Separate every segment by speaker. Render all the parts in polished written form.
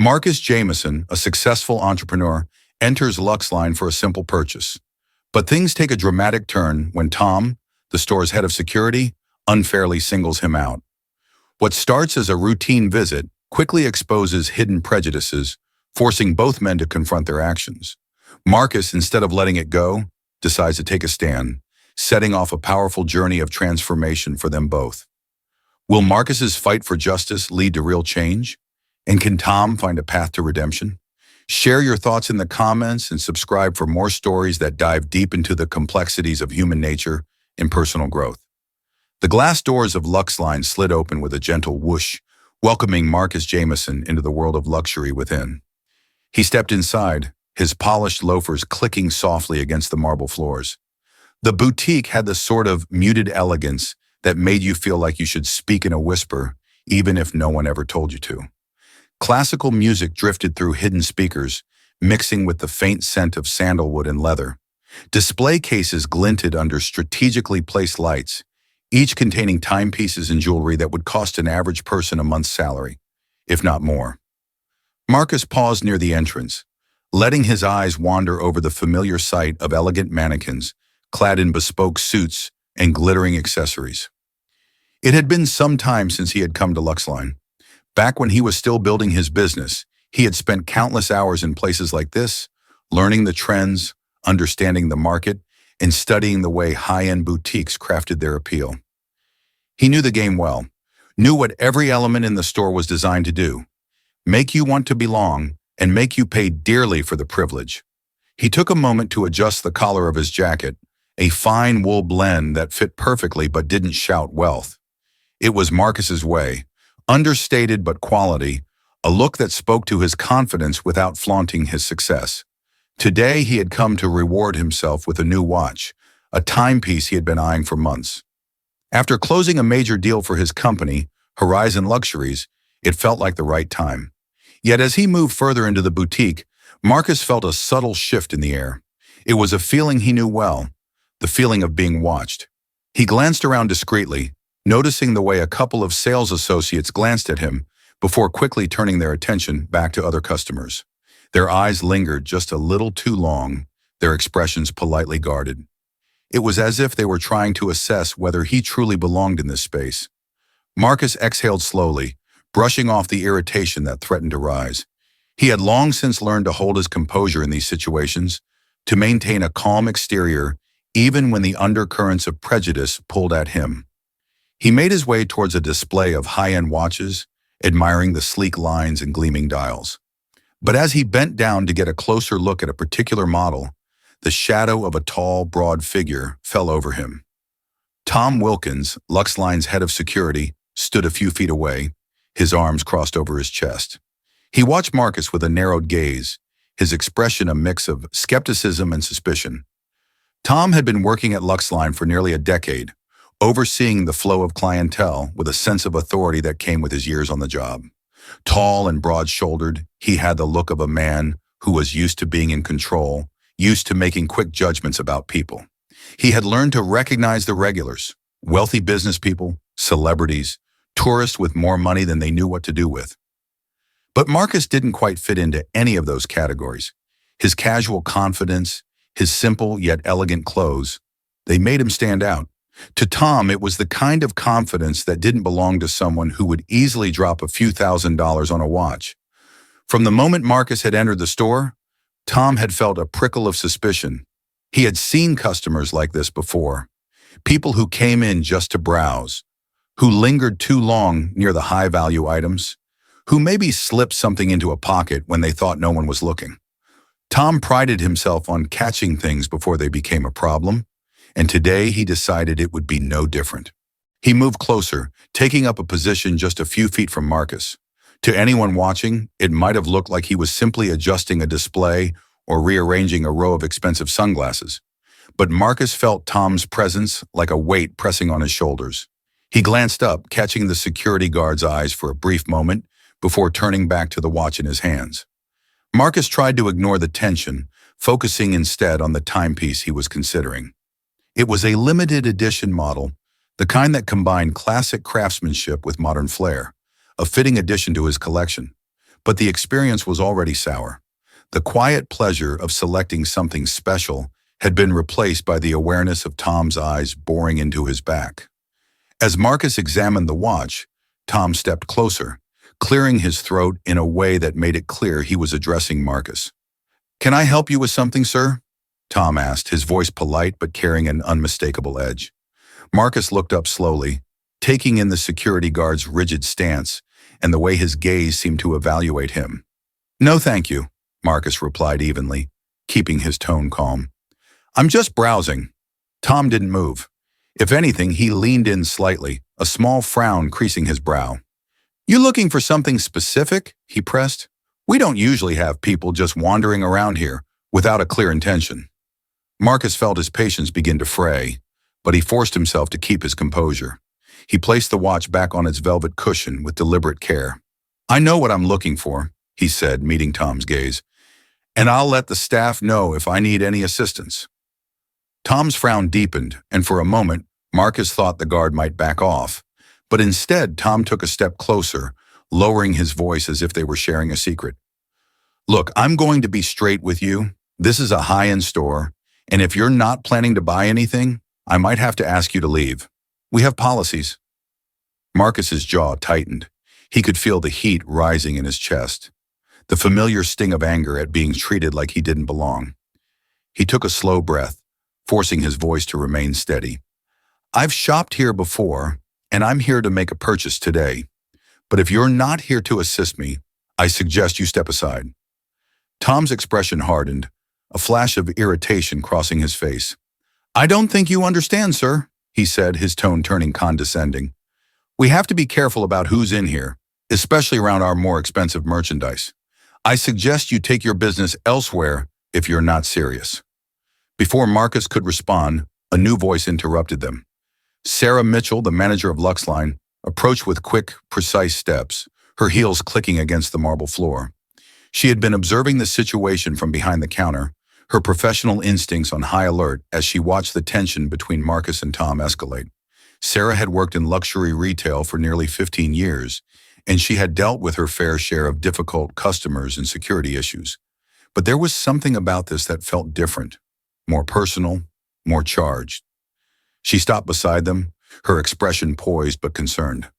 Speaker 1: Marcus Jameson, a successful entrepreneur, enters Luxline for a simple purchase. But things take a dramatic turn when Tom, the store's head of security, unfairly singles him out. What starts as a routine visit quickly exposes hidden prejudices, forcing both men to confront their actions. Marcus, instead of letting it go, decides to take a stand, setting off a powerful journey of transformation for them both. Will Marcus's fight for justice lead to real change? And can Tom find a path to redemption? Share your thoughts in the comments and subscribe for more stories that dive deep into the complexities of human nature and personal growth. The glass doors of Luxline slid open with a gentle whoosh, welcoming Marcus Jameson into the world of luxury within. He stepped inside, his polished loafers clicking softly against the marble floors. The boutique had the sort of muted elegance that made you feel like you should speak in a whisper, even if no one ever told you to. Classical music drifted through hidden speakers, mixing with the faint scent of sandalwood and leather. Display cases glinted under strategically placed lights, each containing timepieces and jewelry that would cost an average person a month's salary, if not more. Marcus paused near the entrance, letting his eyes wander over the familiar sight of elegant mannequins clad in bespoke suits and glittering accessories. It had been some time since he had come to Luxline. Back when he was still building his business, he had spent countless hours in places like this, learning the trends, understanding the market, and studying the way high-end boutiques crafted their appeal. He knew the game well, knew what every element in the store was designed to do: make you want to belong and make you pay dearly for the privilege. He took a moment to adjust the collar of his jacket, a fine wool blend that fit perfectly but didn't shout wealth. It was Marcus's way. Understated but quality, a look that spoke to his confidence without flaunting his success. Today he had come to reward himself with a new watch, a timepiece he had been eyeing for months. After closing a major deal for his company, Horizon Luxuries, it felt like the right time. Yet as he moved further into the boutique, Marcus felt a subtle shift in the air. It was a feeling he knew well, the feeling of being watched. He glanced around discreetly, noticing the way a couple of sales associates glanced at him before quickly turning their attention back to other customers. Their eyes lingered just a little too long, their expressions politely guarded. It was as if they were trying to assess whether he truly belonged in this space. Marcus exhaled slowly, brushing off the irritation that threatened to rise. He had long since learned to hold his composure in these situations, to maintain a calm exterior even when the undercurrents of prejudice pulled at him. He made his way towards a display of high-end watches, admiring the sleek lines and gleaming dials. But as he bent down to get a closer look at a particular model, the shadow of a tall, broad figure fell over him. Tom Wilkins, Luxline's head of security, stood a few feet away, his arms crossed over his chest. He watched Marcus with a narrowed gaze, his expression a mix of skepticism and suspicion. Tom had been working at Luxline for nearly a decade, overseeing the flow of clientele with a sense of authority that came with his years on the job. Tall and broad-shouldered, he had the look of a man who was used to being in control, used to making quick judgments about people. He had learned to recognize the regulars, wealthy business people, celebrities, tourists with more money than they knew what to do with. But Marcus didn't quite fit into any of those categories. His casual confidence, his simple yet elegant clothes, they made him stand out. To Tom, it was the kind of confidence that didn't belong to someone who would easily drop a few $1,000s on a watch. From the moment Marcus had entered the store, Tom had felt a prickle of suspicion. He had seen customers like this before, people who came in just to browse, who lingered too long near the high-value items, who maybe slipped something into a pocket when they thought no one was looking. Tom prided himself on catching things before they became a problem, and today he decided it would be no different. He moved closer, taking up a position just a few feet from Marcus. To anyone watching, it might have looked like he was simply adjusting a display or rearranging a row of expensive sunglasses. But Marcus felt Tom's presence like a weight pressing on his shoulders. He glanced up, catching the security guard's eyes for a brief moment before turning back to the watch in his hands. Marcus tried to ignore the tension, focusing instead on the timepiece he was considering. It was a limited edition model, the kind that combined classic craftsmanship with modern flair, a fitting addition to his collection. But the experience was already sour. The quiet pleasure of selecting something special had been replaced by the awareness of Tom's eyes boring into his back. As Marcus examined the watch, Tom stepped closer, clearing his throat in a way that made it clear he was addressing Marcus. "Can I help you with something, sir?" Tom asked, his voice polite but carrying an unmistakable edge. Marcus looked up slowly, taking in the security guard's rigid stance and the way his gaze seemed to evaluate him. "No, thank you," Marcus replied evenly, keeping his tone calm. "I'm just browsing." Tom didn't move. If anything, he leaned in slightly, a small frown creasing his brow. "You looking for something specific?" he pressed. "We don't usually have people just wandering around here without a clear intention." Marcus felt his patience begin to fray, but he forced himself to keep his composure. He placed the watch back on its velvet cushion with deliberate care. "I know what I'm looking for," he said, meeting Tom's gaze, "and I'll let the staff know if I need any assistance." Tom's frown deepened, and for a moment, Marcus thought the guard might back off. But instead, Tom took a step closer, lowering his voice as if they were sharing a secret. "Look, I'm going to be straight with you. This is a high-end store, and if you're not planning to buy anything, I might have to ask you to leave. We have policies." Marcus's jaw tightened. He could feel the heat rising in his chest, the familiar sting of anger at being treated like he didn't belong. He took a slow breath, forcing his voice to remain steady. "I've shopped here before, and I'm here to make a purchase today. But if you're not here to assist me, I suggest you step aside." Tom's expression hardened, a flash of irritation crossing his face. "I don't think you understand, sir," he said, his tone turning condescending. "We have to be careful about who's in here, especially around our more expensive merchandise. I suggest you take your business elsewhere if you're not serious." Before Marcus could respond, a new voice interrupted them. Sarah Mitchell, the manager of Luxline, approached with quick, precise steps, her heels clicking against the marble floor. She had been observing the situation from behind the counter, her professional instincts on high alert as she watched the tension between Marcus and Tom escalate. Sarah had worked in luxury retail for nearly 15 years, and she had dealt with her fair share of difficult customers and security issues. But there was something about this that felt different, more personal, more charged. She stopped beside them, her expression poised but concerned.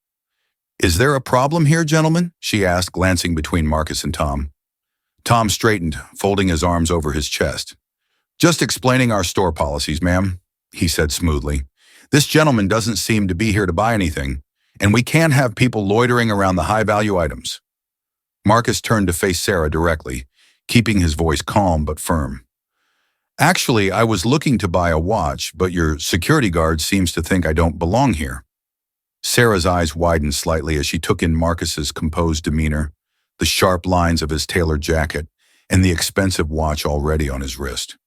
Speaker 1: "Is there a problem here, gentlemen?" she asked, glancing between Marcus and Tom. Tom straightened, folding his arms over his chest. "Just explaining our store policies, ma'am," he said smoothly. "This gentleman doesn't seem to be here to buy anything, and we can't have people loitering around the high-value items." Marcus turned to face Sarah directly, keeping his voice calm but firm. "Actually, I was looking to buy a watch, but your security guard seems to think I don't belong here." Sarah's eyes widened slightly as she took in Marcus's composed demeanor, the sharp lines of his tailored jacket, and the expensive watch already on his wrist.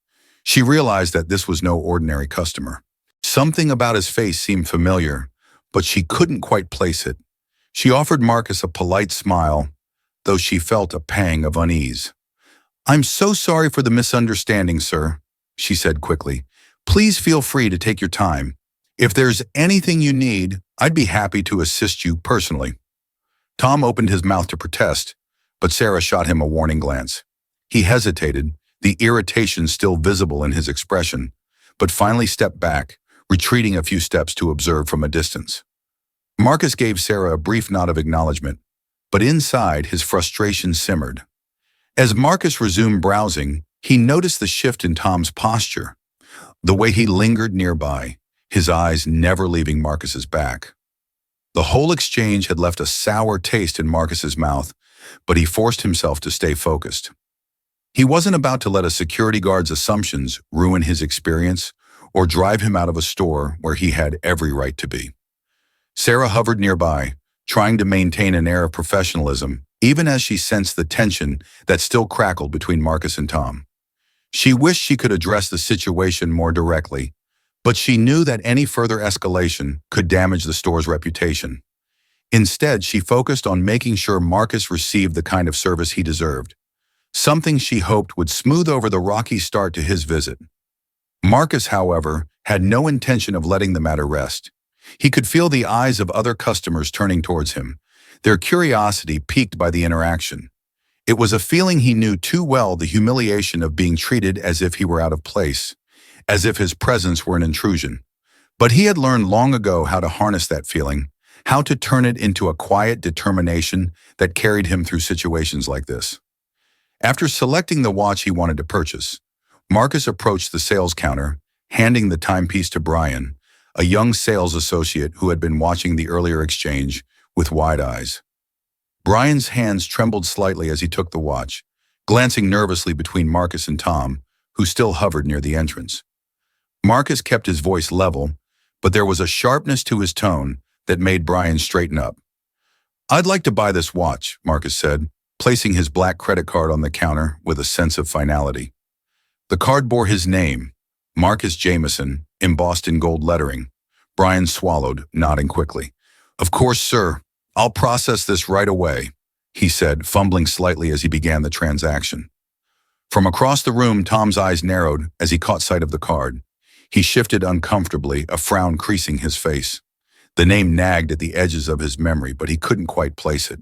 Speaker 1: She realized that this was no ordinary customer. Something about his face seemed familiar, but she couldn't quite place it. She offered Marcus a polite smile, though she felt a pang of unease. "I'm so sorry for the misunderstanding, sir," she said quickly. "Please feel free to take your time. If there's anything you need, I'd be happy to assist you personally." Tom opened his mouth to protest, but Sarah shot him a warning glance. He hesitated, the irritation still visible in his expression, but finally stepped back, retreating a few steps to observe from a distance. Marcus gave Sarah a brief nod of acknowledgement, but inside his frustration simmered. As Marcus resumed browsing, he noticed the shift in Tom's posture, the way he lingered nearby, his eyes never leaving Marcus's back. The whole exchange had left a sour taste in Marcus's mouth, but he forced himself to stay focused. He wasn't about to let a security guard's assumptions ruin his experience or drive him out of a store where he had every right to be. Sarah hovered nearby, trying to maintain an air of professionalism, even as she sensed the tension that still crackled between Marcus and Tom. She wished she could address the situation more directly, but she knew that any further escalation could damage the store's reputation. Instead, she focused on making sure Marcus received the kind of service he deserved, something she hoped would smooth over the rocky start to his visit. Marcus, however, had no intention of letting the matter rest. He could feel the eyes of other customers turning towards him, their curiosity piqued by the interaction. It was a feeling he knew too well, the humiliation of being treated as if he were out of place, as if his presence were an intrusion. But he had learned long ago how to harness that feeling, how to turn it into a quiet determination that carried him through situations like this. After selecting the watch he wanted to purchase, Marcus approached the sales counter, handing the timepiece to Brian, a young sales associate who had been watching the earlier exchange with wide eyes. Brian's hands trembled slightly as he took the watch, glancing nervously between Marcus and Tom, who still hovered near the entrance. Marcus kept his voice level, but there was a sharpness to his tone that made Brian straighten up. "I'd like to buy this watch," Marcus said, placing his black credit card on the counter with a sense of finality. The card bore his name, Marcus Jameson, embossed in gold lettering. Brian swallowed, nodding quickly. "Of course, sir. I'll process this right away," he said, fumbling slightly as he began the transaction. From across the room, Tom's eyes narrowed as he caught sight of the card. He shifted uncomfortably, a frown creasing his face. The name nagged at the edges of his memory, but he couldn't quite place it.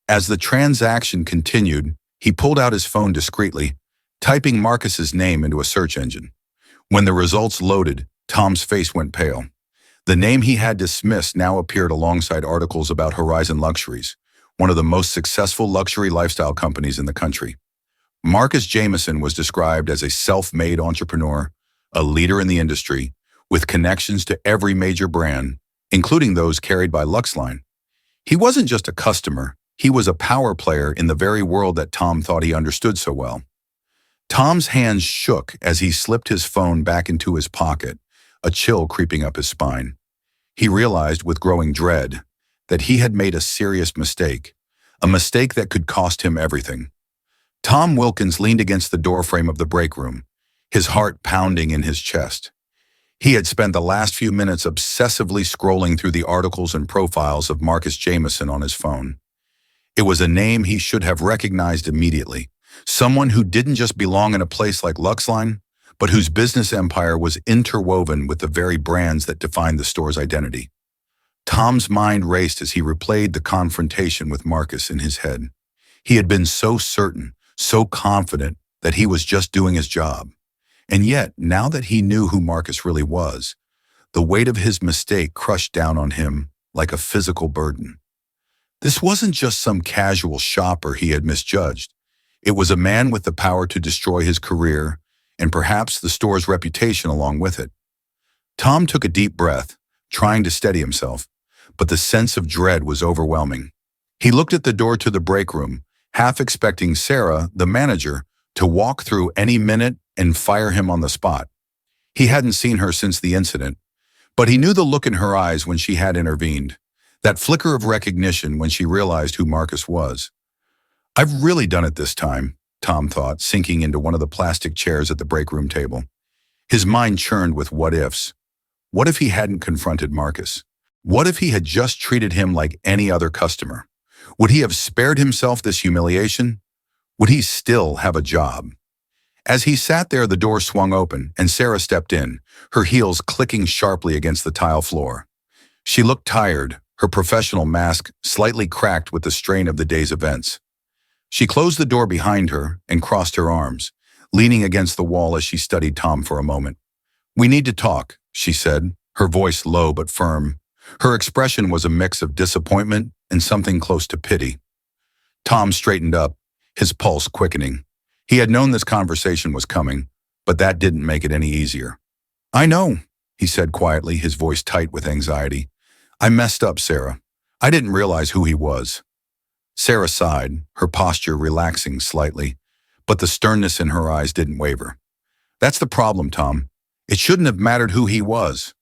Speaker 1: As the transaction continued, he pulled out his phone discreetly, typing Marcus's name into a search engine. When the results loaded, Tom's face went pale. The name he had dismissed now appeared alongside articles about Horizon Luxuries, one of the most successful luxury lifestyle companies in the country. Marcus Jameson was described as a self-made entrepreneur, a leader in the industry, with connections to every major brand, including those carried by Luxline. He wasn't just a customer, he was a power player in the very world that Tom thought he understood so well. Tom's hands shook as he slipped his phone back into his pocket, a chill creeping up his spine. He realized with growing dread that he had made a serious mistake, a mistake that could cost him everything. Tom Wilkins leaned against the doorframe of the break room, his heart pounding in his chest. He had spent the last few minutes obsessively scrolling through the articles and profiles of Marcus Jameson on his phone. It was a name he should have recognized immediately, someone who didn't just belong in a place like Luxline, but whose business empire was interwoven with the very brands that defined the store's identity. Tom's mind raced as he replayed the confrontation with Marcus in his head. He had been so certain, so confident that he was just doing his job. And yet, now that he knew who Marcus really was, the weight of his mistake crushed down on him like a physical burden. This wasn't just some casual shopper he had misjudged. It was a man with the power to destroy his career and perhaps the store's reputation along with it. Tom took a deep breath, trying to steady himself, but the sense of dread was overwhelming. He looked at the door to the break room, half expecting Sarah, the manager, to walk through any minute and fire him on the spot. He hadn't seen her since the incident, but he knew the look in her eyes when she had intervened, that flicker of recognition when she realized who Marcus was. "I've really done it this time," Tom thought, sinking into one of the plastic chairs at the break room table. His mind churned with what-ifs. What if he hadn't confronted Marcus? What if he had just treated him like any other customer? Would he have spared himself this humiliation? Would he still have a job? As he sat there, the door swung open and Sarah stepped in, her heels clicking sharply against the tile floor. She looked tired, her professional mask slightly cracked with the strain of the day's events. She closed the door behind her and crossed her arms, leaning against the wall as she studied Tom for a moment. "We need to talk," she said, her voice low but firm. Her expression was a mix of disappointment and something close to pity. Tom straightened up, his pulse quickening. He had known this conversation was coming, but that didn't make it any easier. "I know," he said quietly, his voice tight with anxiety. "I messed up, Sarah. I didn't realize who he was." Sarah sighed, her posture relaxing slightly, but the sternness in her eyes didn't waver. "That's the problem, Tom. It shouldn't have mattered who he was.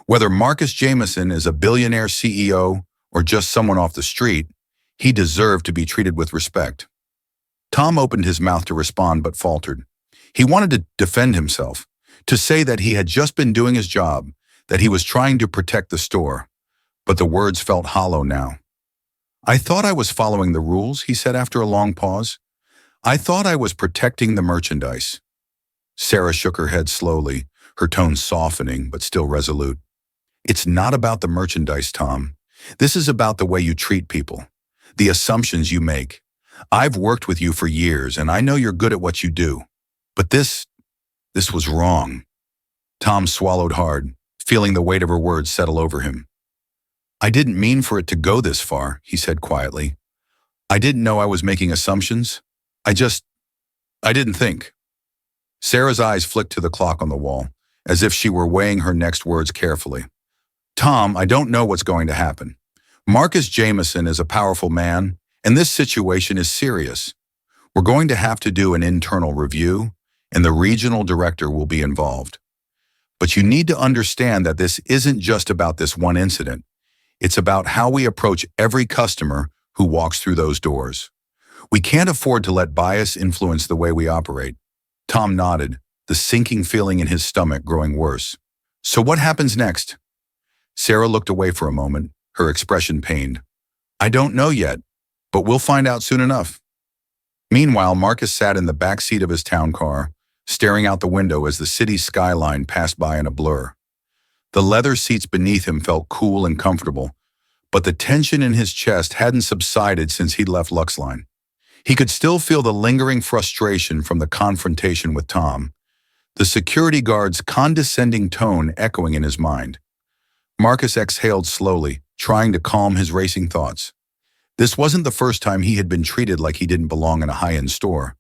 Speaker 1: Whether Marcus Jameson is a billionaire CEO or just someone off the street, he deserved to be treated with respect." Tom opened his mouth to respond but faltered. He wanted to defend himself, to say that he had just been doing his job, that he was trying to protect the store, but the words felt hollow now. "I thought I was following the rules," he said after a long pause. "I thought I was protecting the merchandise." Sarah shook her head slowly, her tone softening but still resolute. "It's not about the merchandise, Tom. This is about the way you treat people, the assumptions you make. I've worked with you for years, and I know you're good at what you do. But this was wrong. Tom swallowed hard, feeling the weight of her words settle over him. I didn't mean for it to go this far, he said quietly. I didn't know I was making assumptions. I didn't think. Sarah's eyes flicked to the clock on the wall, as if she were weighing her next words carefully. Tom, I don't know what's going to happen. Marcus Jameson is a powerful man, and this situation is serious. We're going to have to do an internal review, and the regional director will be involved. But you need to understand that this isn't just about this one incident. It's about how we approach every customer who walks through those doors. We can't afford to let bias influence the way we operate. Tom nodded, the sinking feeling in his stomach growing worse. So what happens next? Sarah looked away for a moment, her expression pained. I don't know yet, but we'll find out soon enough. Meanwhile, Marcus sat in the back seat of his town car, staring out the window as the city's skyline passed by in a blur. The leather seats beneath him felt cool and comfortable, but the tension in his chest hadn't subsided since he'd left Luxline. He could still feel the lingering frustration from the confrontation with Tom, the security guard's condescending tone echoing in his mind. Marcus exhaled slowly, trying to calm his racing thoughts. This wasn't the first time he had been treated like he didn't belong in a high-end store,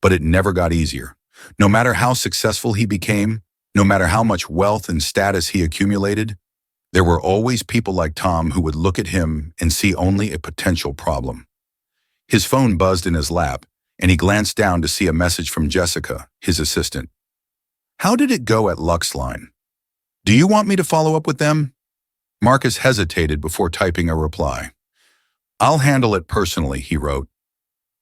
Speaker 1: but it never got easier. No matter how successful he became, no matter how much wealth and status he accumulated, there were always people like Tom who would look at him and see only a potential problem. His phone buzzed in his lap, and he glanced down to see a message from Jessica, his assistant. How did it go at Luxline? Do you want me to follow up with them? Marcus hesitated before typing a reply. I'll handle it personally, he wrote.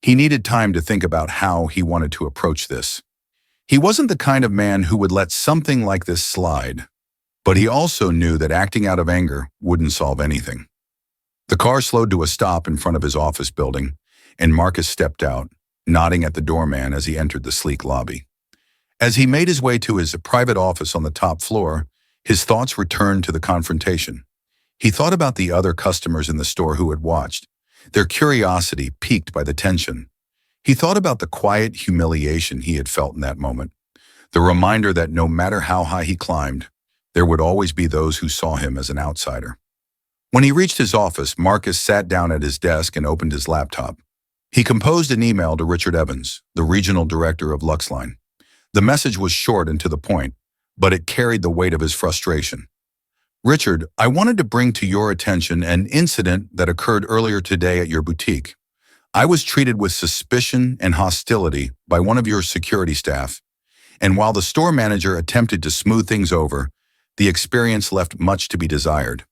Speaker 1: He needed time to think about how he wanted to approach this. He wasn't the kind of man who would let something like this slide, but he also knew that acting out of anger wouldn't solve anything. The car slowed to a stop in front of his office building, and Marcus stepped out, nodding at the doorman as he entered the sleek lobby. As he made his way to his private office on the top floor, his thoughts returned to the confrontation. He thought about the other customers in the store who had watched, their curiosity piqued by the tension. He thought about the quiet humiliation he had felt in that moment, the reminder that no matter how high he climbed, there would always be those who saw him as an outsider. When he reached his office, Marcus sat down at his desk and opened his laptop. He composed an email to Richard Evans, the regional director of Luxline. The message was short and to the point, but it carried the weight of his frustration. Richard, I wanted to bring to your attention an incident that occurred earlier today at your boutique. I was treated with suspicion and hostility by one of your security staff, and while the store manager attempted to smooth things over, the experience left much to be desired.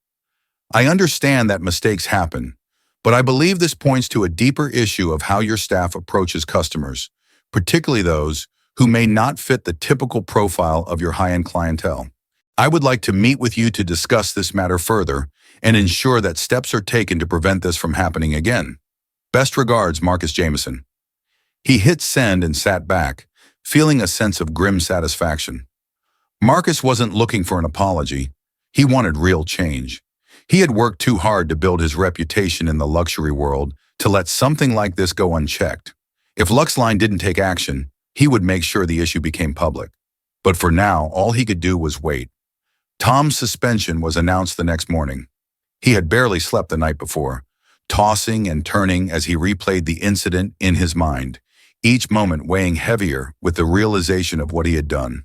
Speaker 1: I understand that mistakes happen, but I believe this points to a deeper issue of how your staff approaches customers, particularly those who may not fit the typical profile of your high-end clientele. I would like to meet with you to discuss this matter further and ensure that steps are taken to prevent this from happening again. Best regards, Marcus Jameson. He hit send and sat back, feeling a sense of grim satisfaction. Marcus wasn't looking for an apology. He wanted real change. He had worked too hard to build his reputation in the luxury world to let something like this go unchecked. If Luxline didn't take action, he would make sure the issue became public. But for now, all he could do was wait. Tom's suspension was announced the next morning. He had barely slept the night before, tossing and turning as he replayed the incident in his mind, each moment weighing heavier with the realization of what he had done.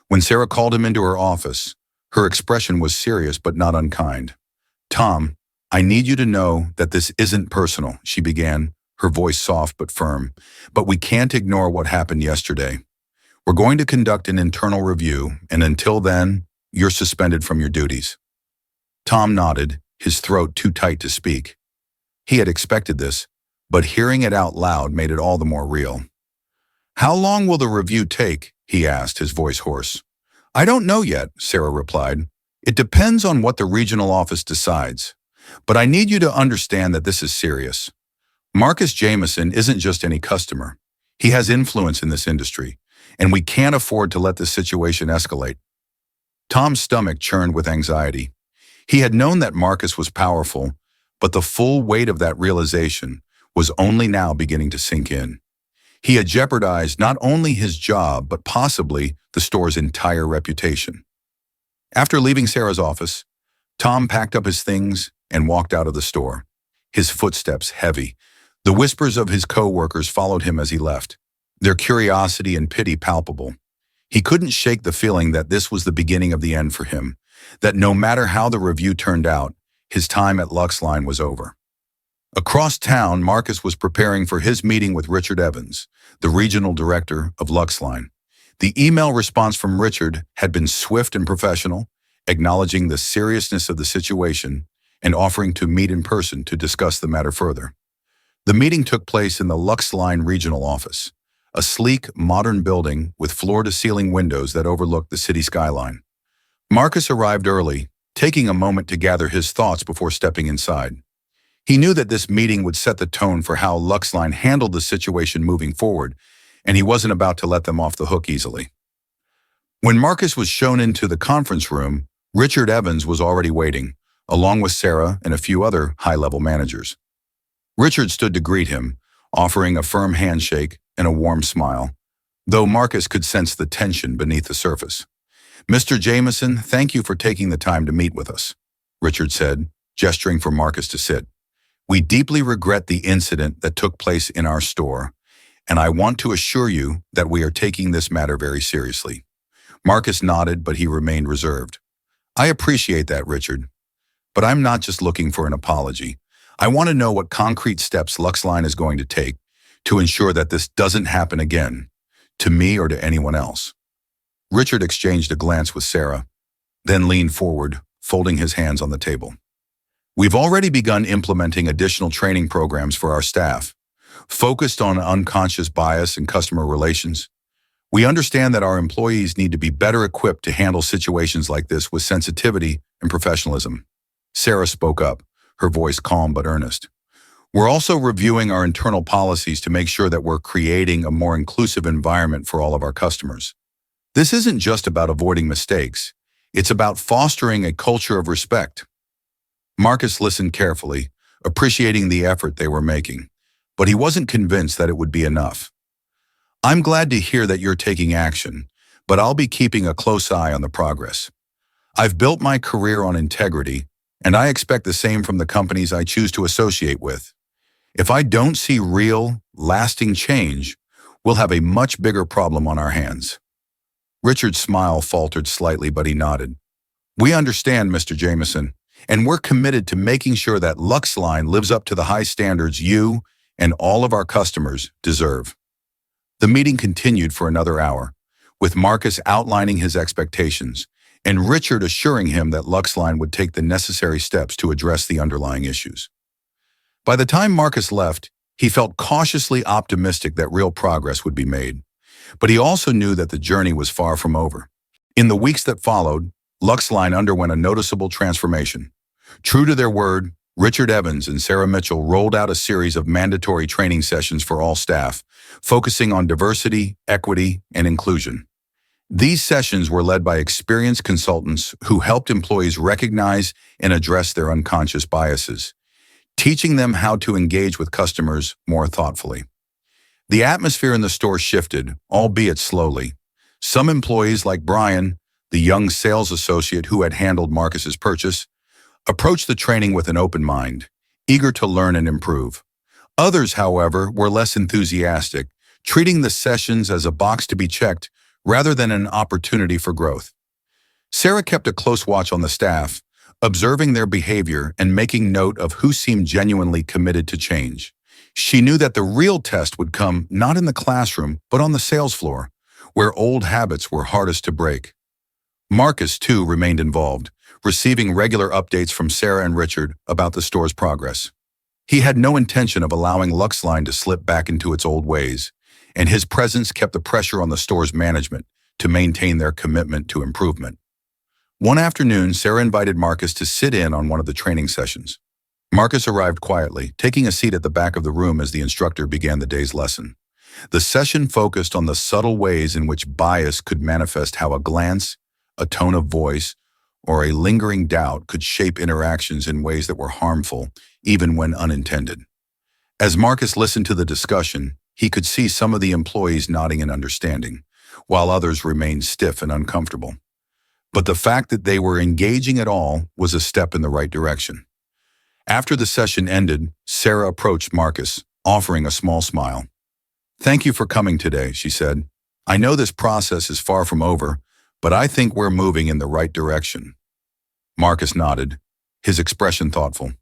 Speaker 1: When Sarah called him into her office, her expression was serious but not unkind. Tom, I need you to know that this isn't personal, she began, her voice soft but firm, but we can't ignore what happened yesterday. We're going to conduct an internal review, and until then, you're suspended from your duties. Tom nodded, his throat too tight to speak. He had expected this, but hearing it out loud made it all the more real. How long will the review take? He asked, his voice hoarse. I don't know yet, Sarah replied. It depends on what the regional office decides. But I need you to understand that this is serious. Marcus Jameson isn't just any customer. He has influence in this industry, and we can't afford to let this situation escalate. Tom's stomach churned with anxiety. He had known that Marcus was powerful, but the full weight of that realization was only now beginning to sink in. He had jeopardized not only his job, but possibly the store's entire reputation. After leaving Sarah's office, Tom packed up his things and walked out of the store, his footsteps heavy. The whispers of his co-workers followed him as he left, their curiosity and pity palpable. He couldn't shake the feeling that this was the beginning of the end for him, that no matter how the review turned out, his time at Luxline was over. Across town, Marcus was preparing for his meeting with Richard Evans, the regional director of Luxline. The email response from Richard had been swift and professional, acknowledging the seriousness of the situation and offering to meet in person to discuss the matter further. The meeting took place in the Luxline regional office, a sleek, modern building with floor-to-ceiling windows that overlooked the city skyline. Marcus arrived early, taking a moment to gather his thoughts before stepping inside. He knew that this meeting would set the tone for how Luxline handled the situation moving forward, and he wasn't about to let them off the hook easily. When Marcus was shown into the conference room, Richard Evans was already waiting, along with Sarah and a few other high-level managers. Richard stood to greet him, offering a firm handshake and a warm smile, though Marcus could sense the tension beneath the surface. "Mr. Jameson, thank you for taking the time to meet with us," Richard said, gesturing for Marcus to sit. "We deeply regret the incident that took place in our store, and I want to assure you that we are taking this matter very seriously." Marcus nodded, but he remained reserved. "I appreciate that, Richard. But I'm not just looking for an apology. I want to know what concrete steps Luxline is going to take to ensure that this doesn't happen again, to me or to anyone else." Richard exchanged a glance with Sarah, then leaned forward, folding his hands on the table. "We've already begun implementing additional training programs for our staff, focused on unconscious bias and customer relations. We understand that our employees need to be better equipped to handle situations like this with sensitivity and professionalism." Sarah spoke up, her voice calm but earnest. "We're also reviewing our internal policies to make sure that we're creating a more inclusive environment for all of our customers. This isn't just about avoiding mistakes. It's about fostering a culture of respect." Marcus listened carefully, appreciating the effort they were making, but he wasn't convinced that it would be enough. "I'm glad to hear that you're taking action, but I'll be keeping a close eye on the progress. I've built my career on integrity, and I expect the same from the companies I choose to associate with. If I don't see real, lasting change, we'll have a much bigger problem on our hands." Richard's smile faltered slightly, but he nodded. "We understand, Mr. Jameson, and we're committed to making sure that Luxline lives up to the high standards you and all of our customers deserve." The meeting continued for another hour, with Marcus outlining his expectations and Richard assuring him that Luxline would take the necessary steps to address the underlying issues. By the time Marcus left, he felt cautiously optimistic that real progress would be made, but he also knew that the journey was far from over. In the weeks that followed, Luxline underwent a noticeable transformation. True to their word, Richard Evans and Sarah Mitchell rolled out a series of mandatory training sessions for all staff, focusing on diversity, equity, and inclusion. These sessions were led by experienced consultants who helped employees recognize and address their unconscious biases, teaching them how to engage with customers more thoughtfully. The atmosphere in the store shifted, albeit slowly. Some employees, like Brian, the young sales associate who had handled Marcus's purchase, approached the training with an open mind, eager to learn and improve. Others, however, were less enthusiastic, treating the sessions as a box to be checked rather than an opportunity for growth. Sarah kept a close watch on the staff, observing their behavior and making note of who seemed genuinely committed to change. She knew that the real test would come not in the classroom, but on the sales floor, where old habits were hardest to break. Marcus, too, remained involved, receiving regular updates from Sarah and Richard about the store's progress. He had no intention of allowing Luxline to slip back into its old ways, and his presence kept the pressure on the store's management to maintain their commitment to improvement. One afternoon, Sarah invited Marcus to sit in on one of the training sessions. Marcus arrived quietly, taking a seat at the back of the room as the instructor began the day's lesson. The session focused on the subtle ways in which bias could manifest, how a glance, a tone of voice, or a lingering doubt could shape interactions in ways that were harmful, even when unintended. As Marcus listened to the discussion, he could see some of the employees nodding in understanding, while others remained stiff and uncomfortable. But the fact that they were engaging at all was a step in the right direction. After the session ended, Sarah approached Marcus, offering a small smile. "Thank you for coming today," she said. "I know this process is far from over, but I think we're moving in the right direction." Marcus nodded, his expression thoughtful.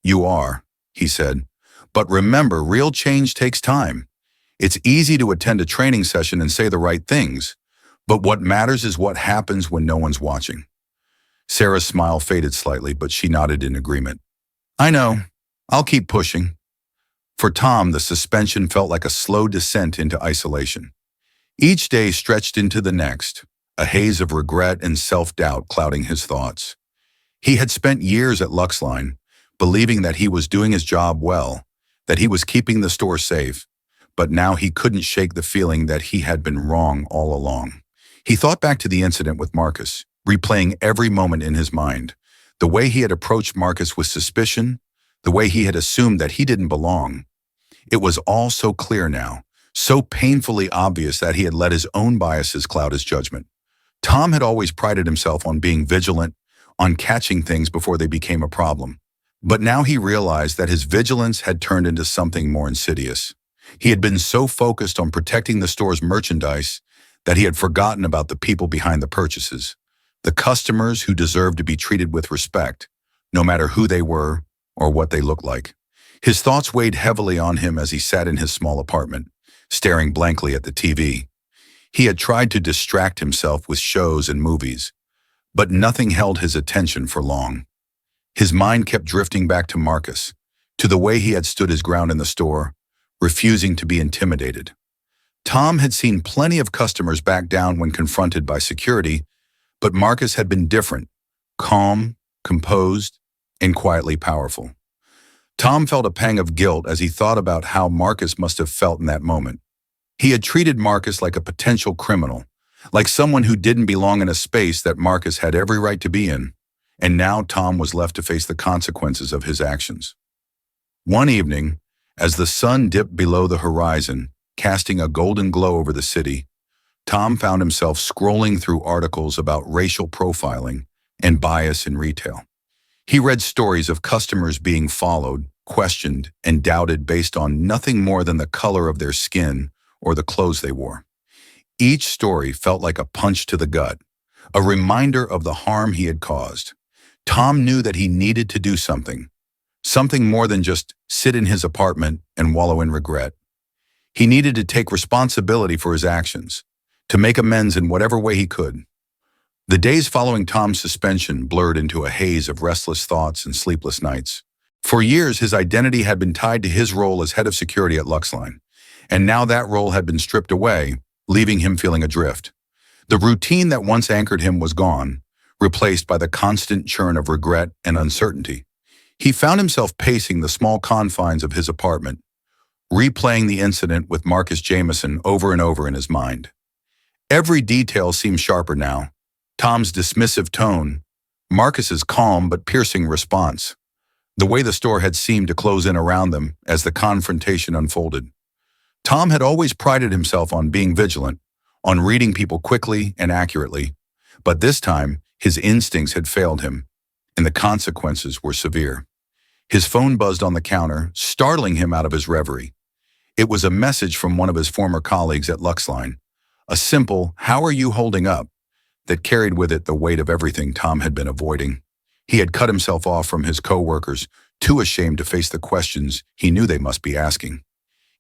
Speaker 1: "You are," he said. "But remember, real change takes time. It's easy to attend a training session and say the right things, but what matters is what happens when no one's watching." Sarah's smile faded slightly, but she nodded in agreement. "I know. I'll keep pushing." For Tom, the suspension felt like a slow descent into isolation. Each day stretched into the next, a haze of regret and self-doubt clouding his thoughts. He had spent years at Luxline, believing that he was doing his job well, that he was keeping the store safe, but now he couldn't shake the feeling that he had been wrong all along. He thought back to the incident with Marcus, replaying every moment in his mind. The way he had approached Marcus with suspicion, the way he had assumed that he didn't belong. It was all so clear now, so painfully obvious that he had let his own biases cloud his judgment. Tom had always prided himself on being vigilant, on catching things before they became a problem. But now he realized that his vigilance had turned into something more insidious. He had been so focused on protecting the store's merchandise that he had forgotten about the people behind the purchases, the customers who deserved to be treated with respect, no matter who they were or what they looked like. His thoughts weighed heavily on him as he sat in his small apartment, staring blankly at the TV. He had tried to distract himself with shows and movies, but nothing held his attention for long. His mind kept drifting back to Marcus, to the way he had stood his ground in the store, refusing to be intimidated. Tom had seen plenty of customers back down when confronted by security, but Marcus had been different, calm, composed, and quietly powerful. Tom felt a pang of guilt as he thought about how Marcus must have felt in that moment. He had treated Marcus like a potential criminal, like someone who didn't belong in a space that Marcus had every right to be in, and now Tom was left to face the consequences of his actions. One evening, as the sun dipped below the horizon, casting a golden glow over the city, Tom found himself scrolling through articles about racial profiling and bias in retail. He read stories of customers being followed, questioned, and doubted based on nothing more than the color of their skin or the clothes they wore. Each story felt like a punch to the gut, a reminder of the harm he had caused. Tom knew that he needed to do something more than just sit in his apartment and wallow in regret. He needed to take responsibility for his actions, to make amends in whatever way he could. The days following Tom's suspension blurred into a haze of restless thoughts and sleepless nights. For years, his identity had been tied to his role as head of security at Luxline, and now that role had been stripped away, leaving him feeling adrift. The routine that once anchored him was gone, replaced by the constant churn of regret and uncertainty. He found himself pacing the small confines of his apartment, replaying the incident with Marcus Jameson over and over in his mind. Every detail seemed sharper now. Tom's dismissive tone, Marcus's calm but piercing response, the way the store had seemed to close in around them as the confrontation unfolded. Tom had always prided himself on being vigilant, on reading people quickly and accurately, but this time his instincts had failed him, and the consequences were severe. His phone buzzed on the counter, startling him out of his reverie. It was a message from one of his former colleagues at Luxline, a simple, "How are you holding up?" that carried with it the weight of everything Tom had been avoiding. He had cut himself off from his co-workers, too ashamed to face the questions he knew they must be asking.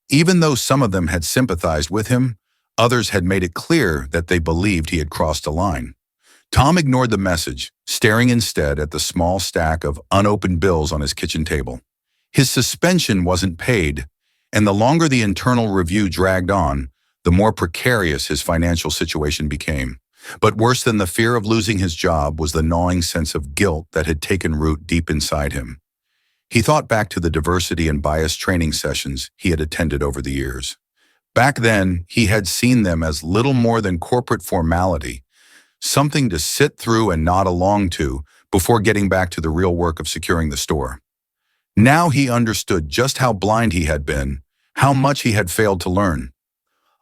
Speaker 1: Even though some of them had sympathized with him, others had made it clear that they believed he had crossed a line. Tom ignored the message, staring instead at the small stack of unopened bills on his kitchen table. His suspension wasn't paid, and the longer the internal review dragged on, the more precarious his financial situation became. But worse than the fear of losing his job was the gnawing sense of guilt that had taken root deep inside him. He thought back to the diversity and bias training sessions he had attended over the years. Back then, he had seen them as little more than corporate formality, something to sit through and nod along to before getting back to the real work of securing the store. Now he understood just how blind he had been, how much he had failed to learn.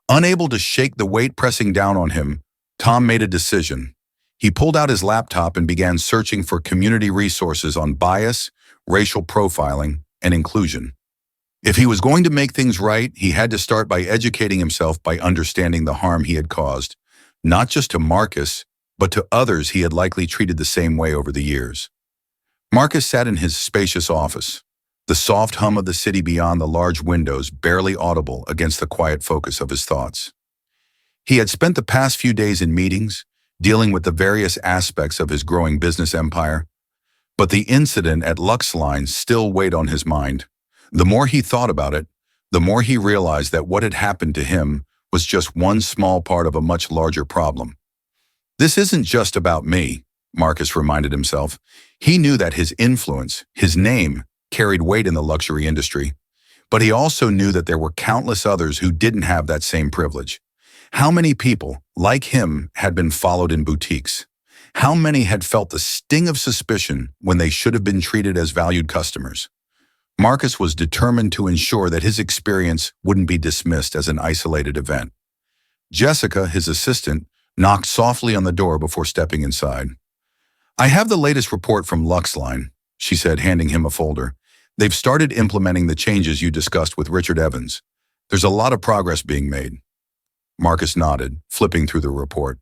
Speaker 1: Unable to shake the weight pressing down on him, Tom made a decision. He pulled out his laptop and began searching for community resources on bias, racial profiling, and inclusion. If he was going to make things right, he had to start by educating himself by understanding the harm he had caused, not just to Marcus, but to others he had likely treated the same way over the years. Marcus sat in his spacious office, the soft hum of the city beyond the large windows barely audible against the quiet focus of his thoughts. He had spent the past few days in meetings, dealing with the various aspects of his growing business empire, but the incident at Luxline still weighed on his mind. The more he thought about it, the more he realized that what had happened to him was just one small part of a much larger problem. This isn't just about me, Marcus reminded himself. He knew that his influence, his name, carried weight in the luxury industry, but he also knew that there were countless others who didn't have that same privilege. How many people, like him, had been followed in boutiques? How many had felt the sting of suspicion when they should have been treated as valued customers? Marcus was determined to ensure that his experience wouldn't be dismissed as an isolated event. Jessica, his assistant, knocked softly on the door before stepping inside. "I have the latest report from Luxline," she said, handing him a folder. "They've started implementing the changes you discussed with Richard Evans. There's a lot of progress being made." Marcus nodded, flipping through the report.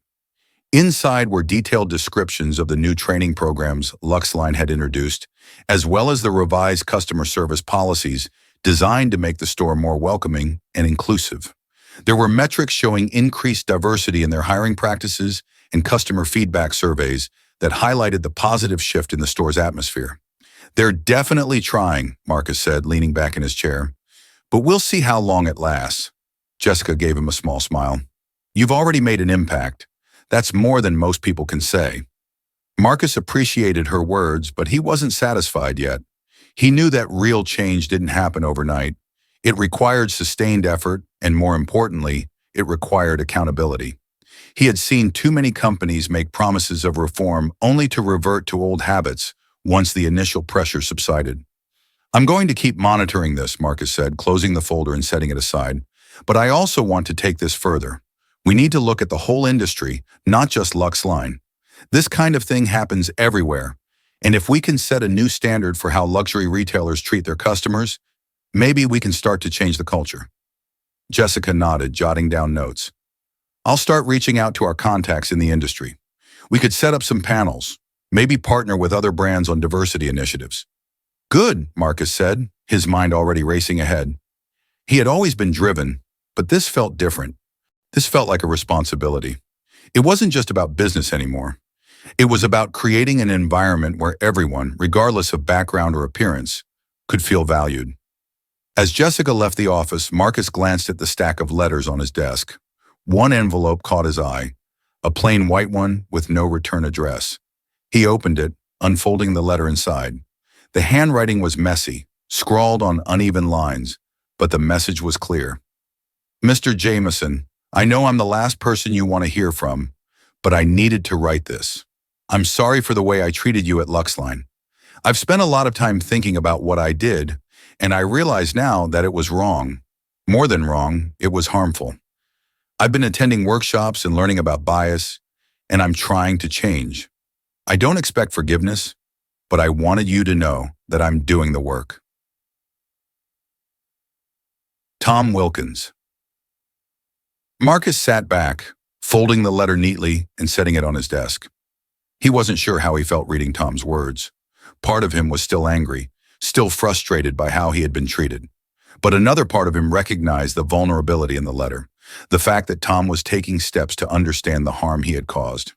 Speaker 1: Inside were detailed descriptions of the new training programs Luxline had introduced, as well as the revised customer service policies designed to make the store more welcoming and inclusive. There were metrics showing increased diversity in their hiring practices and customer feedback surveys that highlighted the positive shift in the store's atmosphere. "They're definitely trying," Marcus said, leaning back in his chair. "But we'll see how long it lasts." Jessica gave him a small smile. "You've already made an impact. That's more than most people can say." Marcus appreciated her words, but he wasn't satisfied yet. He knew that real change didn't happen overnight. It required sustained effort, and more importantly, it required accountability. He had seen too many companies make promises of reform only to revert to old habits once the initial pressure subsided. "I'm going to keep monitoring this," Marcus said, closing the folder and setting it aside. "But I also want to take this further. We need to look at the whole industry, not just Luxline. This kind of thing happens everywhere, and if we can set a new standard for how luxury retailers treat their customers, maybe we can start to change the culture." Jessica nodded, jotting down notes. "I'll start reaching out to our contacts in the industry. We could set up some panels, maybe partner with other brands on diversity initiatives." "Good," Marcus said, his mind already racing ahead. He had always been driven, but this felt different. This felt like a responsibility. It wasn't just about business anymore. It was about creating an environment where everyone, regardless of background or appearance, could feel valued. As Jessica left the office, Marcus glanced at the stack of letters on his desk. One envelope caught his eye, a plain white one with no return address. He opened it, unfolding the letter inside. The handwriting was messy, scrawled on uneven lines, but the message was clear. "Mr. Jameson, I know I'm the last person you want to hear from, but I needed to write this. I'm sorry for the way I treated you at Luxline. I've spent a lot of time thinking about what I did, and I realize now that it was wrong. More than wrong, it was harmful. I've been attending workshops and learning about bias, and I'm trying to change. I don't expect forgiveness, but I wanted you to know that I'm doing the work." Tom Wilkins. Marcus sat back, folding the letter neatly and setting it on his desk. He wasn't sure how he felt reading Tom's words. Part of him was still angry, still frustrated by how he had been treated. But another part of him recognized the vulnerability in the letter, the fact that Tom was taking steps to understand the harm he had caused.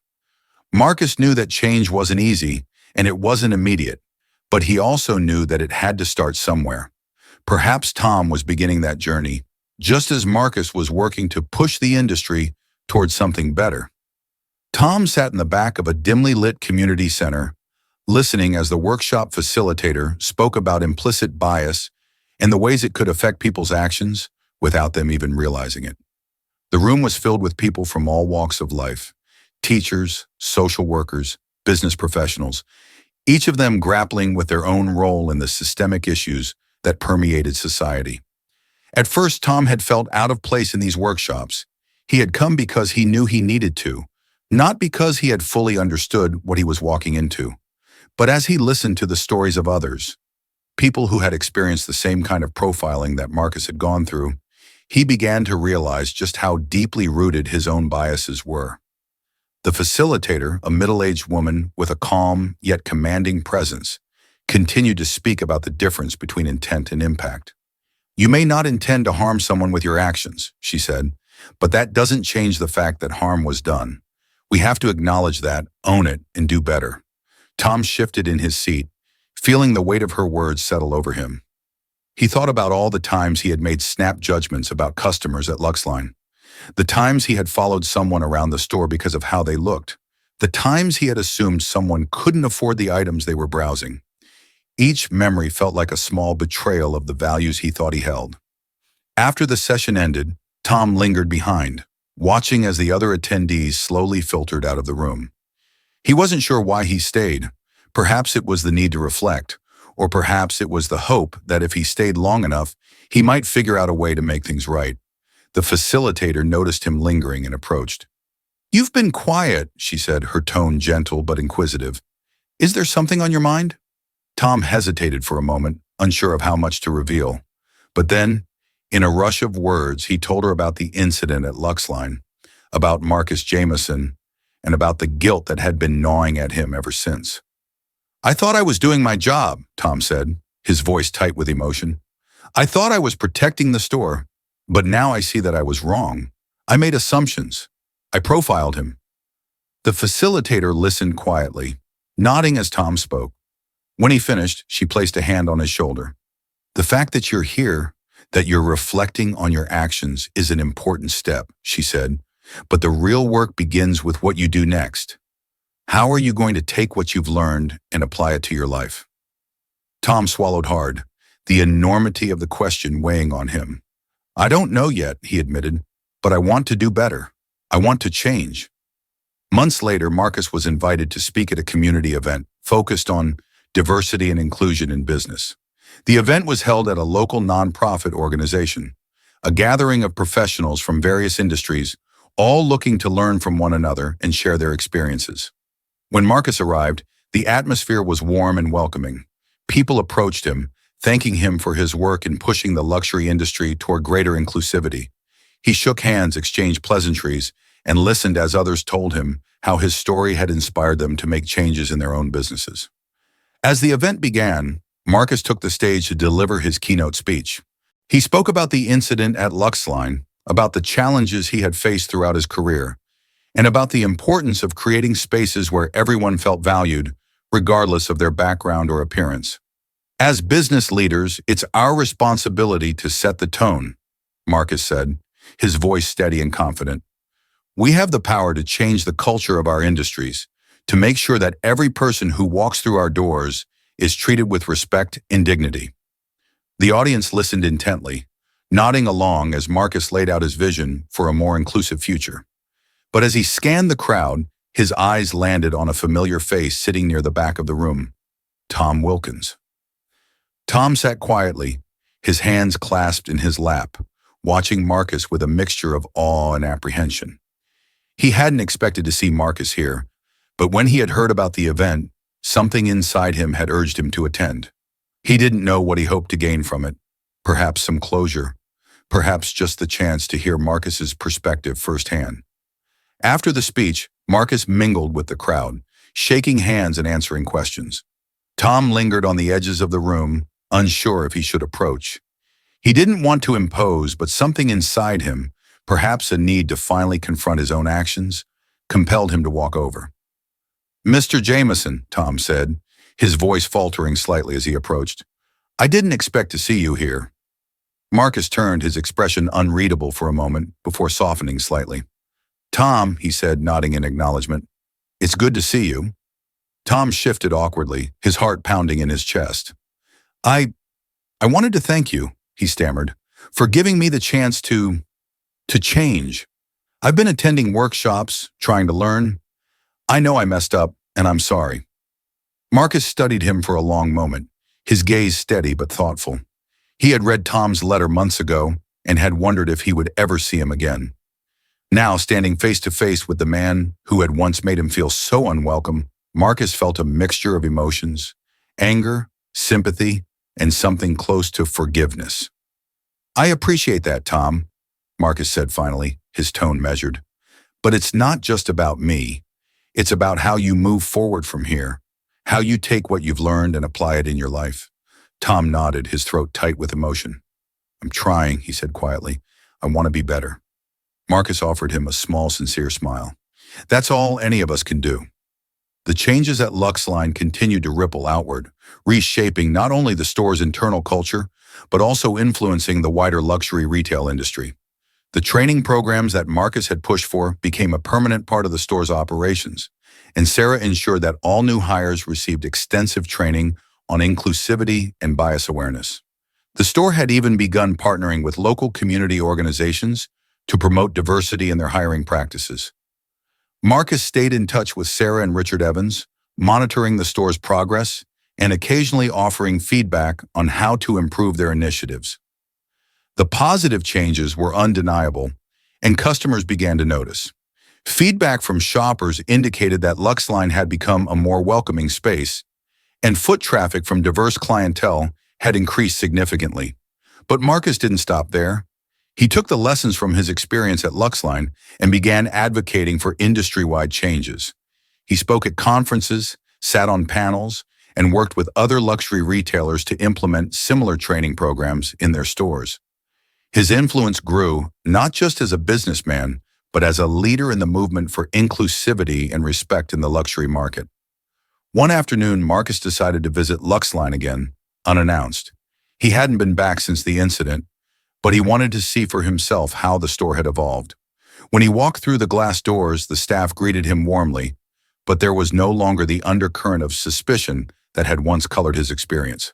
Speaker 1: Marcus knew that change wasn't easy, and it wasn't immediate, but he also knew that it had to start somewhere. Perhaps Tom was beginning that journey, just as Marcus was working to push the industry towards something better. Tom sat in the back of a dimly lit community center, listening as the workshop facilitator spoke about implicit bias and the ways it could affect people's actions without them even realizing it. The room was filled with people from all walks of life: teachers, social workers, business professionals. each of them grappling with their own role in the systemic issues that permeated society. At first, Tom had felt out of place in these workshops. He had come because he knew he needed to, not because he had fully understood what he was walking into. But as he listened to the stories of others, people who had experienced the same kind of profiling that Marcus had gone through, he began to realize just how deeply rooted his own biases were. The facilitator, a middle-aged woman with a calm yet commanding presence, continued to speak about the difference between intent and impact. "You may not intend to harm someone with your actions," she said, "but that doesn't change the fact that harm was done. We have to acknowledge that, own it, and do better." Tom shifted in his seat, feeling the weight of her words settle over him. He thought about all the times he had made snap judgments about customers at Luxline, the times he had followed someone around the store because of how they looked, the times he had assumed someone couldn't afford the items they were browsing. Each memory felt like a small betrayal of the values he thought he held. After the session ended, Tom lingered behind, watching as the other attendees slowly filtered out of the room. He wasn't sure why he stayed. Perhaps it was the need to reflect, or perhaps it was the hope that if he stayed long enough, he might figure out a way to make things right. The facilitator noticed him lingering and approached. "You've been quiet," she said, her tone gentle but inquisitive. "Is there something on your mind?" Tom hesitated for a moment, unsure of how much to reveal. But then, in a rush of words, he told her about the incident at Luxline, about Marcus Jameson, and about the guilt that had been gnawing at him ever since. "I thought I was doing my job," Tom said, his voice tight with emotion. "I thought I was protecting the store, but now I see that I was wrong. I made assumptions. I profiled him." The facilitator listened quietly, nodding as Tom spoke. When he finished, she placed a hand on his shoulder. "The fact that you're here, that you're reflecting on your actions is an important step," she said, "but the real work begins with what you do next. How are you going to take what you've learned and apply it to your life?" Tom swallowed hard, the enormity of the question weighing on him. "I don't know yet," he admitted, "but I want to do better. I want to change." Months later, Marcus was invited to speak at a community event focused on diversity and inclusion in business. The event was held at a local nonprofit organization, a gathering of professionals from various industries, all looking to learn from one another and share their experiences. When Marcus arrived, the atmosphere was warm and welcoming. People approached him, thanking him for his work in pushing the luxury industry toward greater inclusivity. He shook hands, exchanged pleasantries, and listened as others told him how his story had inspired them to make changes in their own businesses. As the event began, Marcus took the stage to deliver his keynote speech. He spoke about the incident at Luxline, about the challenges he had faced throughout his career, and about the importance of creating spaces where everyone felt valued, regardless of their background or appearance. "As business leaders, it's our responsibility to set the tone," Marcus said, his voice steady and confident. "We have the power to change the culture of our industries, to make sure that every person who walks through our doors is treated with respect and dignity." The audience listened intently, nodding along as Marcus laid out his vision for a more inclusive future. But as he scanned the crowd, his eyes landed on a familiar face sitting near the back of the room, Tom Wilkins. Tom sat quietly, his hands clasped in his lap, watching Marcus with a mixture of awe and apprehension. He hadn't expected to see Marcus here, but when he had heard about the event, something inside him had urged him to attend. He didn't know what he hoped to gain from it, perhaps some closure, perhaps just the chance to hear Marcus's perspective firsthand. After the speech, Marcus mingled with the crowd, shaking hands and answering questions. Tom lingered on the edges of the room, unsure if he should approach. He didn't want to impose, but something inside him, perhaps a need to finally confront his own actions, compelled him to walk over. "Mr. Jameson," Tom said, his voice faltering slightly as he approached, "I didn't expect to see you here." Marcus turned, his expression unreadable for a moment before softening slightly. "Tom," he said, nodding in acknowledgement, "it's good to see you." Tom shifted awkwardly, his heart pounding in his chest. I wanted to thank you," he stammered, "for giving me the chance to change. I've been attending workshops, trying to learn. I know I messed up, and I'm sorry." Marcus studied him for a long moment, his gaze steady but thoughtful. He had read Tom's letter months ago and had wondered if he would ever see him again. Now, standing face to face with the man who had once made him feel so unwelcome, Marcus felt a mixture of emotions: anger, sympathy, and something close to forgiveness. "I appreciate that, Tom," Marcus said finally, his tone measured. "But it's not just about me. It's about how you move forward from here, how you take what you've learned and apply it in your life." Tom nodded, his throat tight with emotion. "I'm trying," he said quietly. "I want to be better." Marcus offered him a small, sincere smile. "That's all any of us can do." The changes at Luxline continued to ripple outward, reshaping not only the store's internal culture, but also influencing the wider luxury retail industry. The training programs that Marcus had pushed for became a permanent part of the store's operations, and Sarah ensured that all new hires received extensive training on inclusivity and bias awareness. The store had even begun partnering with local community organizations to promote diversity in their hiring practices. Marcus stayed in touch with Sarah and Richard Evans, monitoring the store's progress and occasionally offering feedback on how to improve their initiatives. The positive changes were undeniable, and customers began to notice. Feedback from shoppers indicated that Luxline had become a more welcoming space, and foot traffic from diverse clientele had increased significantly. But Marcus didn't stop there. He took the lessons from his experience at Luxline and began advocating for industry-wide changes. He spoke at conferences, sat on panels, and worked with other luxury retailers to implement similar training programs in their stores. His influence grew not just as a businessman, but as a leader in the movement for inclusivity and respect in the luxury market. One afternoon, Marcus decided to visit Luxline again, unannounced. He hadn't been back since the incident, but he wanted to see for himself how the store had evolved. When he walked through the glass doors, the staff greeted him warmly, but there was no longer the undercurrent of suspicion that had once colored his experience.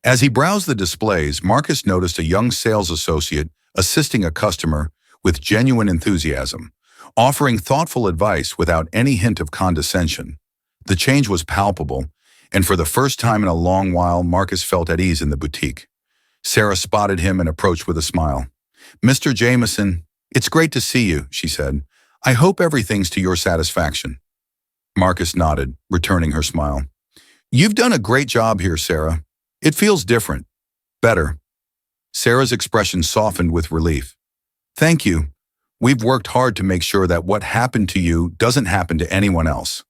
Speaker 1: As he browsed the displays, Marcus noticed a young sales associate assisting a customer with genuine enthusiasm, offering thoughtful advice without any hint of condescension. The change was palpable, and for the first time in a long while, Marcus felt at ease in the boutique. Sarah spotted him and approached with a smile. "Mr. Jameson, it's great to see you," she said. "I hope everything's to your satisfaction." Marcus nodded, returning her smile. "You've done a great job here, Sarah. It feels different. Better." Sarah's expression softened with relief. "Thank you. We've worked hard to make sure that what happened to you doesn't happen to anyone else.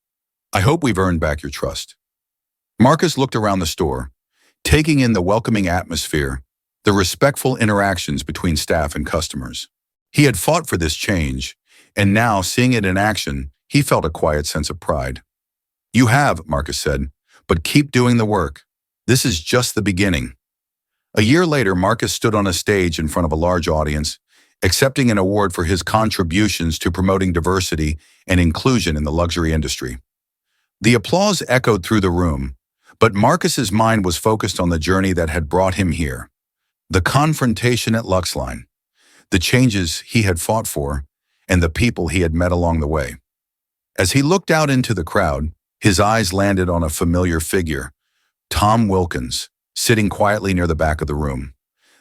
Speaker 1: I hope we've earned back your trust." Marcus looked around the store, taking in the welcoming atmosphere, the respectful interactions between staff and customers. He had fought for this change, and now, seeing it in action, he felt a quiet sense of pride. "You have," Marcus said, "but keep doing the work. This is just the beginning." A year later, Marcus stood on a stage in front of a large audience, accepting an award for his contributions to promoting diversity and inclusion in the luxury industry. The applause echoed through the room, but Marcus's mind was focused on the journey that had brought him here. The confrontation at Luxline, the changes he had fought for, and the people he had met along the way. As he looked out into the crowd, his eyes landed on a familiar figure, Tom Wilkins, sitting quietly near the back of the room.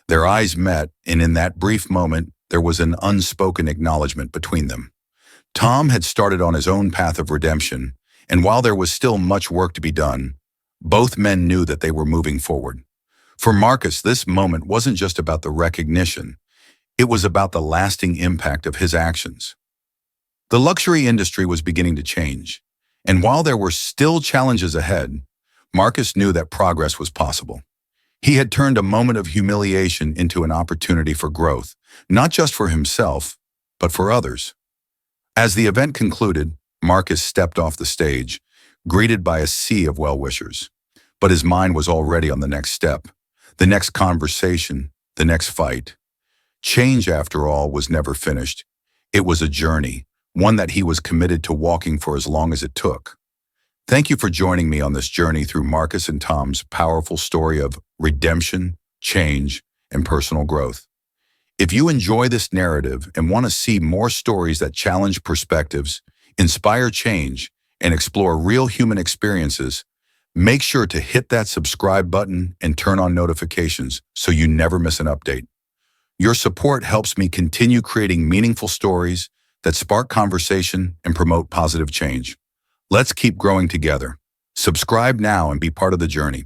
Speaker 1: Their eyes met, and in that brief moment, there was an unspoken acknowledgement between them. Tom had started on his own path of redemption, and while there was still much work to be done, both men knew that they were moving forward. For Marcus, this moment wasn't just about the recognition. It was about the lasting impact of his actions. The luxury industry was beginning to change, and while there were still challenges ahead, Marcus knew that progress was possible. He had turned a moment of humiliation into an opportunity for growth, not just for himself, but for others. As the event concluded, Marcus stepped off the stage, greeted by a sea of well-wishers. But his mind was already on the next step, the next conversation, the next fight. Change, after all, was never finished. It was a journey, one that he was committed to walking for as long as it took. Thank you for joining me on this journey through Marcus and Tom's powerful story of redemption, change, and personal growth. If you enjoy this narrative and want to see more stories that challenge perspectives, inspire change, and explore real human experiences, Make sure to hit that subscribe button and turn on notifications so you never miss an update. Your support helps me continue creating meaningful stories that spark conversation and promote positive change. Let's keep growing together. Subscribe now and be part of the journey.